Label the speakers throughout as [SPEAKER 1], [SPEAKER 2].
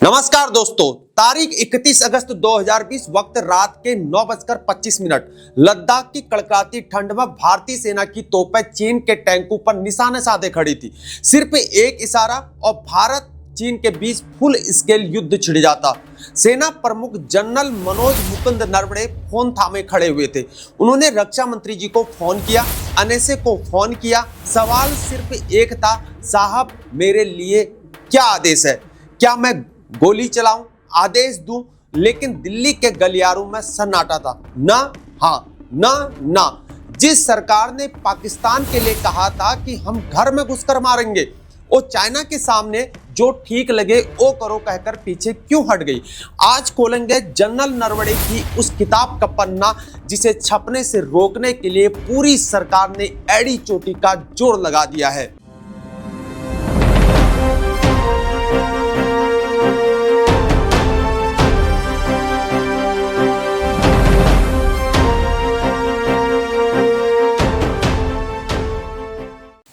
[SPEAKER 1] नमस्कार दोस्तों, तारीख 31 अगस्त 2020, वक्त रात के 9:25। लद्दाख की कड़कड़ाती ठंड में भारतीय सेना की तोपें चीन के टैंकों पर निशाने साधे खड़ी थी। सिर्फ एक इशारा और भारत चीन के बीच फुल स्केल युद्ध छिड़ जाता। सेना प्रमुख जनरल मनोज मुकुंद नरवणे फोन थामे खड़े हुए थे। उन्होंने रक्षा मंत्री जी को फोन किया, एनएसए को फोन किया। सवाल सिर्फ एक था, साहब मेरे लिए क्या आदेश है? क्या मैं गोली चलाऊं, आदेश दूं? लेकिन दिल्ली के गलियारों में सन्नाटा था। ना, हाँ, ना। जिस सरकार ने पाकिस्तान के लिए कहा था कि हम घर में घुसकर मारेंगे, वो चाइना के सामने जो ठीक लगे वो करो कहकर पीछे क्यों हट गई? आज खोलेंगे जनरल नरवणे की उस किताब का पन्ना जिसे छपने से रोकने के लिए पूरी सरकार ने एड़ी चोटी का जोड़ लगा दिया है।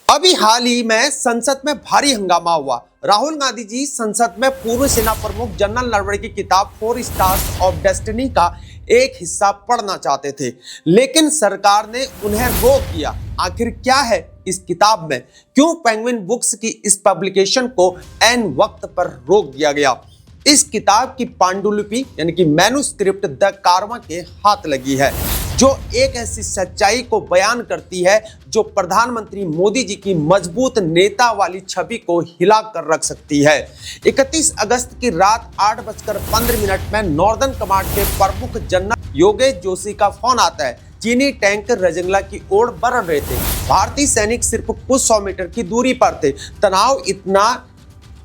[SPEAKER 1] अभी हाल ही में संसद में भारी हंगामा हुआ। राहुल गांधी जी संसद में पूर्व सेना प्रमुख जनरल नरवणे की किताब 4 स्टार्स ऑफ डेस्टिनी का एक हिस्सा पढ़ना चाहते थे, लेकिन सरकार ने उन्हें रोक दिया। आखिर क्या है इस किताब में? क्यों पेंगुइन बुक्स की इस पब्लिकेशन को ऐन वक्त पर रोक दिया गया? इस किताब की पांडुलिपि यानी कि मैन्युस्क्रिप्ट द कारवा के हाथ लगी है, जो एक ऐसी सच्चाई को बयान करती है जो प्रधानमंत्री मोदी जी की मजबूत नेता वाली छवि को हिला कर रख सकती है। 31 अगस्त की रात 8:15 में नॉर्दर्न कमांड के प्रमुख जनरल योगेश जोशी का फोन आता है। चीनी टैंक रजंगला की ओर बढ़ रहे थे। भारतीय सैनिक सिर्फ कुछ 100 मीटर की दूरी पर थे। तनाव इतना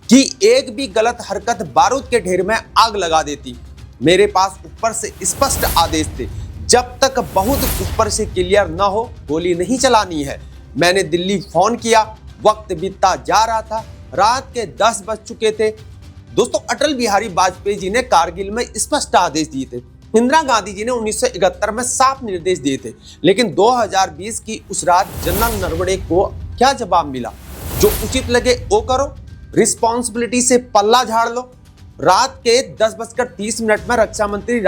[SPEAKER 1] कि एक भी गलत हरकत बारूद के ढेर में आग लगा देती। मेरे पास ऊपर से स्पष्ट आदेश थे, जब तक बहुत ऊपर से क्लियर न हो गोली नहीं चलानी है। मैंने दिल्ली फोन किया, वक्त बीतता जा रहा था। रात के 10 बज चुके थे। दोस्तों, अटल बिहारी वाजपेयी जी ने कारगिल में स्पष्ट आदेश दिए थे। इंदिरा गांधी जी ने 1971 में साफ निर्देश दिए थे, लेकिन 2020 की उस रात जनरल नरवणे को क्या जवाब मिला? जो उचित लगे वो करो, रिस्पॉन्सिबिलिटी से पल्ला झाड़ लो। रात के 10:30 में रक्षा मंत्री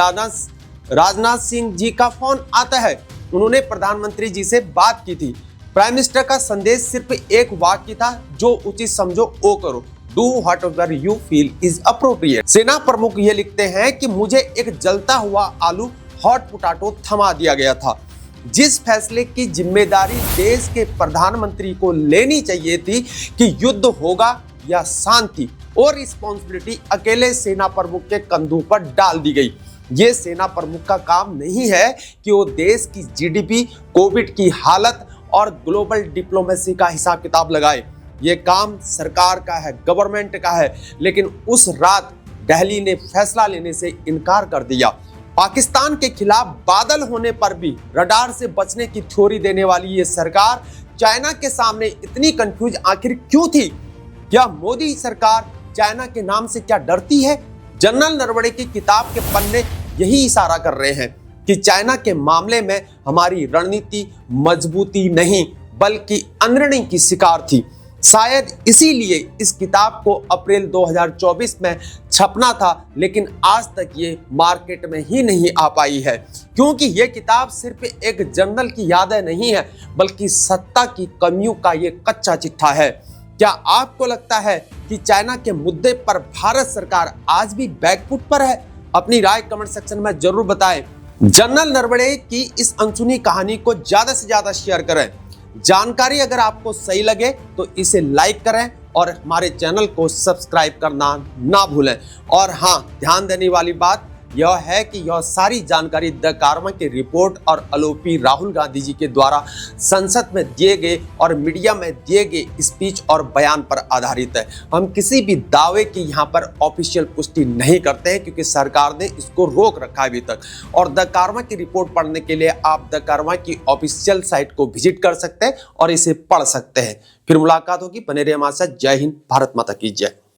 [SPEAKER 1] राजनाथ सिंह जी का फोन आता है। उन्होंने प्रधानमंत्री जी से बात की थी। प्राइम मिनिस्टर का संदेश सिर्फ एक वाक्य था, जो उचित समझो वो करो। Do whatever you feel is appropriate. सेना प्रमुख ये लिखते हैं कि मुझे एक जलता हुआ आलू हॉट पोटैटो थमा दिया गया था। जिस फैसले की जिम्मेदारी देश के प्रधानमंत्री को लेनी चाहिए थी कि युद्ध होगा या शांति, और रिस्पॉन्सिबिलिटी अकेले सेना प्रमुख के कंधों पर डाल दी गई। ये सेना प्रमुख का काम नहीं है कि वो देश की जीडीपी, कोविड की हालत और ग्लोबल डिप्लोमेसी का हिसाब किताब लगाए। ये काम सरकार का है, गवर्नमेंट का है। लेकिन उस रात दिल्ली ने फैसला लेने से इनकार कर दिया। पाकिस्तान के खिलाफ बादल होने पर भी रडार से बचने की थ्योरी देने वाली ये सरकार चाइना के सामने इतनी कंफ्यूज आखिर क्यों थी? क्या मोदी सरकार चाइना के नाम से क्या डरती है? जनरल नरवणे की किताब के पन्ने यही इशारा कर रहे हैं कि चाइना के मामले में हमारी रणनीति मजबूती नहीं बल्कि अनरणि की शिकार थी। शायद इसीलिए इस किताब को अप्रैल 2024 में छपना था, लेकिन आज तक ये मार्केट में ही नहीं आ पाई है, क्योंकि ये किताब सिर्फ एक जनरल की यादें नहीं है बल्कि सत्ता की कमियों का ये कच्चा चिट्ठा है। क्या आपको लगता है कि चाइना के मुद्दे पर भारत सरकार आज भी बैकफुट पर है? अपनी राय कमेंट सेक्शन में जरूर बताएं। जनरल नरवणे की इस अनसुनी कहानी को ज्यादा से ज्यादा शेयर करें। जानकारी अगर आपको सही लगे तो इसे लाइक करें और हमारे चैनल को सब्सक्राइब करना ना भूलें। और हाँ, ध्यान देने वाली बात यह है कि यह सारी जानकारी द कारवा की रिपोर्ट और आलोपी राहुल गांधी जी के द्वारा संसद में दिए गए और मीडिया में दिए गए स्पीच और बयान पर आधारित है। हम किसी भी दावे की यहाँ पर ऑफिशियल पुष्टि नहीं करते हैं, क्योंकि सरकार ने इसको रोक रखा है अभी तक। और द कारवा की रिपोर्ट पढ़ने के लिए आप द कारवा की ऑफिशियल साइट को विजिट कर सकते हैं और इसे पढ़ सकते हैं। फिर मुलाकात होगी। बने रहिए हमारे साथ। जय हिंद, भारत माता की जय।